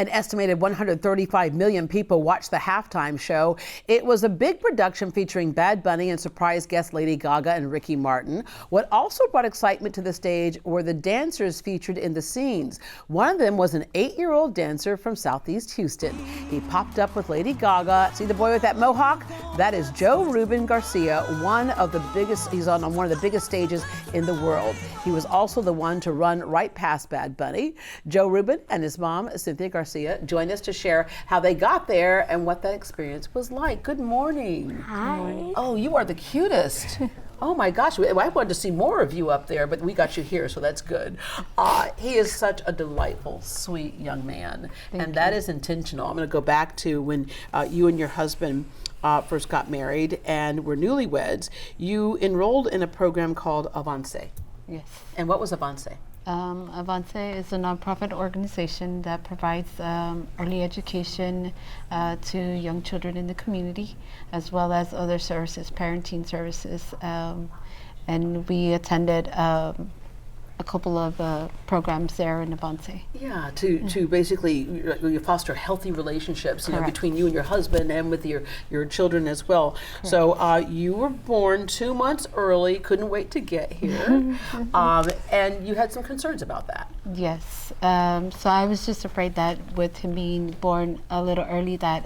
An estimated 135 million people watched the halftime show. It was a big production featuring Bad Bunny and surprise guest Lady Gaga and Ricky Martin. What also brought excitement to the stage were the dancers featured in the scenes. One of them was an 8-year-old dancer from Southeast Houston. He popped up with Lady Gaga. See the boy with that mohawk? That is JoeRuben Garcia, he's on one of the biggest stages in the world. He was also the one to run right past Bad Bunny. JoeRuben and his mom, Cynthia Garcia, joined us to share how they got there and what that experience was like. Good morning. Hi. Oh, you are the cutest. Oh my gosh, I wanted to see more of you up there, but we got you here, so that's good. He is such a delightful, sweet young man, and that is intentional. I'm going to go back to when you and your husband first got married and were newlyweds. You enrolled in a program called AVANCE. Yes. And what was AVANCE? AVANCE is a nonprofit organization that provides early education to young children in the community, as well as other services, parenting services. And we attended a couple of programs there in AVANCE. Yeah, to basically you foster healthy relationships, you know, between you and your husband and with your children as well. Correct. So you were born 2 months early, couldn't wait to get here, and you had some concerns about that. Yes, so I was just afraid that with him being born a little early that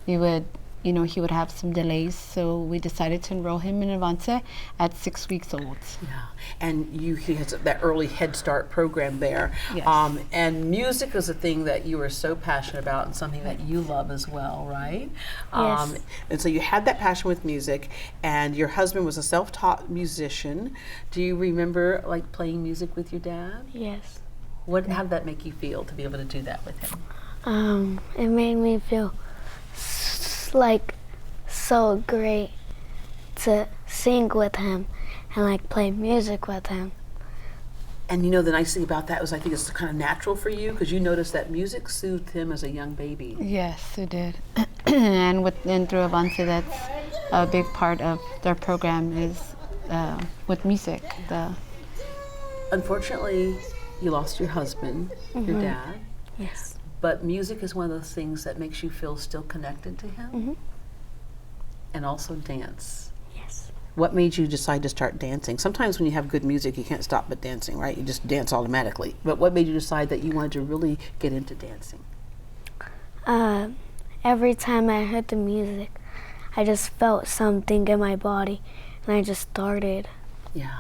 he would have some delays, so we decided to enroll him in AVANCE at 6 weeks old. Yeah, and he has that early Head Start program there. Yes. And music is a thing that you are so passionate about and something that you love as well, right? Yes. And so you had that passion with music, and your husband was a self-taught musician. Do you remember like playing music with your dad? Yes. How did that make you feel to be able to do that with him? It made me feel like so great to sing with him and like play music with him. And you know, the nice thing about that was I think it's kind of natural for you because you noticed that music soothed him as a young baby. Yes, it did. and through AVANCE, that's a big part of their program is with music. Unfortunately, you lost your husband, your dad. Yes. But music is one of those things that makes you feel still connected to him. And also dance. Yes. What made you decide to start dancing? Sometimes when you have good music, you can't stop but dancing, right? You just dance automatically. But what made you decide that you wanted to really get into dancing? Every time I heard the music, I just felt something in my body, and I just started. Yeah.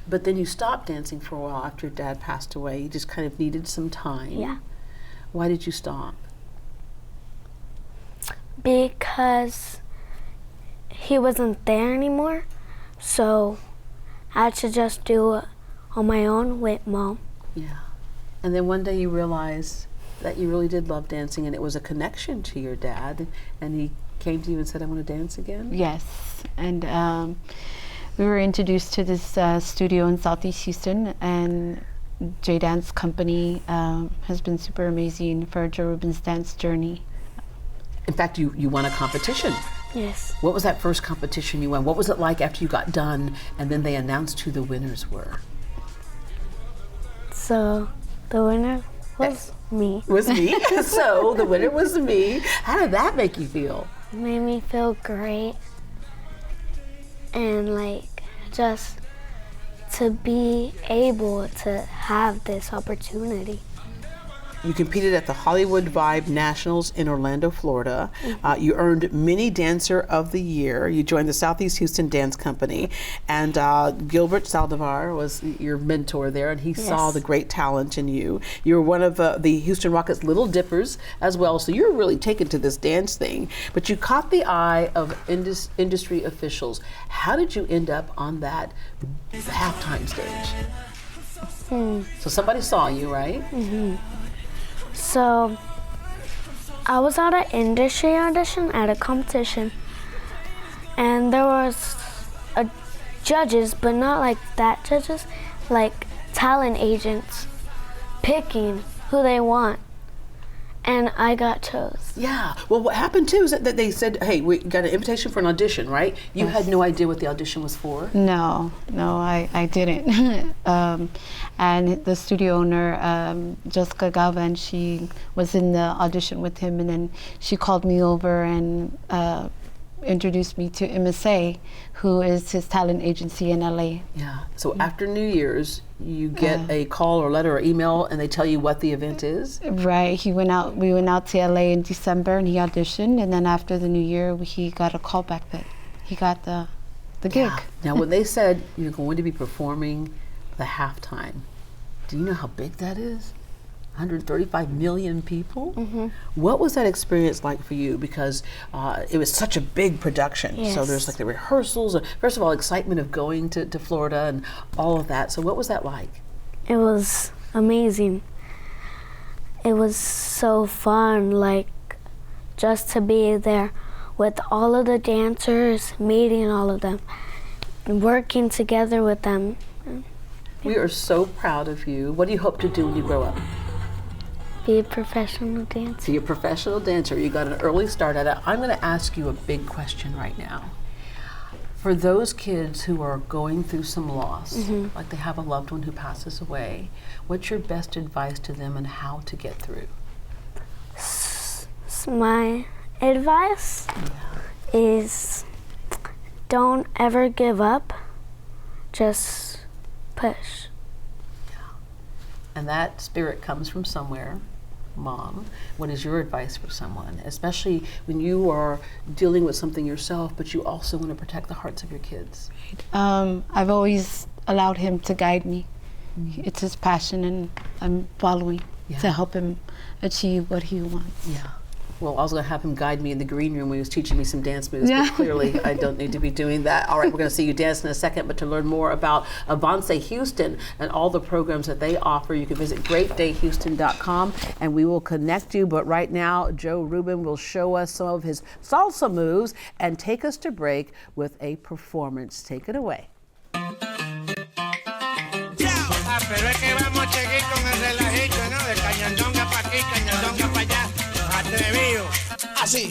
But then you stopped dancing for a while after your dad passed away. You just kind of needed some time. Yeah. Why did you stop? Because he wasn't there anymore, so I had to just do it on my own with Mom. Yeah. And then one day you realized that you really did love dancing and it was a connection to your dad, and he came to you and said, I want to dance again? Yes, and we were introduced to this studio in Southeast Houston, and J Dance Company has been super amazing for JoeRuben's dance journey. In fact, you won a competition. Yes. What was that first competition you won? What was it like after you got done and then they announced who the winners were? So the winner was me. Was me? So the winner was me. How did that make you feel? It made me feel great, and like just to be able to have this opportunity. You competed at the Hollywood Vibe Nationals in Orlando, Florida. You earned Mini Dancer of the Year. You joined the Southeast Houston Dance Company, and Gilbert Saldivar was your mentor there, and he saw the great talent in you. You were one of the Houston Rockets' Little Dippers as well, so you're really taken to this dance thing. But you caught the eye of industry officials. How did you end up on that halftime stage? So somebody saw you, right? So I was at an industry audition at a competition, and there was judges, but not like that judges, like talent agents picking who they want. and I got chose. Yeah. Well, what happened too is that they said, "Hey, we got an invitation for an audition, right?" You had no idea what the audition was for. No, I didn't. And the studio owner, Jessica Galvan, she was in the audition with him, and then she called me over and introduced me to MSA, who is his talent agency in LA. Yeah. So after New Year's, you get a call or letter or email, and they tell you what the event is. Right. We went out to LA in December, and he auditioned, and then after the New Year, he got a call back that he got the gig. Yeah. Now, when they said you're going to be performing the halftime, do you know how big that is? 135 million people? Mm-hmm. What was that experience like for you? Because it was such a big production. Yes. So there's like the rehearsals, first of all, excitement of going to Florida and all of that. So what was that like? It was amazing. It was so fun, like just to be there with all of the dancers, meeting all of them, working together with them. We are so proud of you. What do you hope to do when you grow up? Be a professional dancer. So you're a professional dancer. You got an early start at it. I'm going to ask you a big question right now. For those kids who are going through some loss, like they have a loved one who passes away, what's your best advice to them and how to get through? My advice is don't ever give up. Just push. And that spirit comes from somewhere. Mom, what is your advice for someone, especially when you are dealing with something yourself, but you also want to protect the hearts of your kids? I've always allowed him to guide me. It's his passion, and I'm following to help him achieve what he wants. Yeah. Well, I was going to have him guide me in the green room when he was teaching me some dance moves, but clearly I don't need to be doing that. All right, we're going to see you dance in a second, but to learn more about AVANCE Houston and all the programs that they offer, you can visit greatdayhouston.com and we will connect you. But right now, JoeRuben will show us some of his salsa moves and take us to break with a performance. Take it away. Pero es que vamos a seguir con el relajito, ¿no? De cañandonga pa' aquí, cañandonga pa' allá, los atrevidos. Así.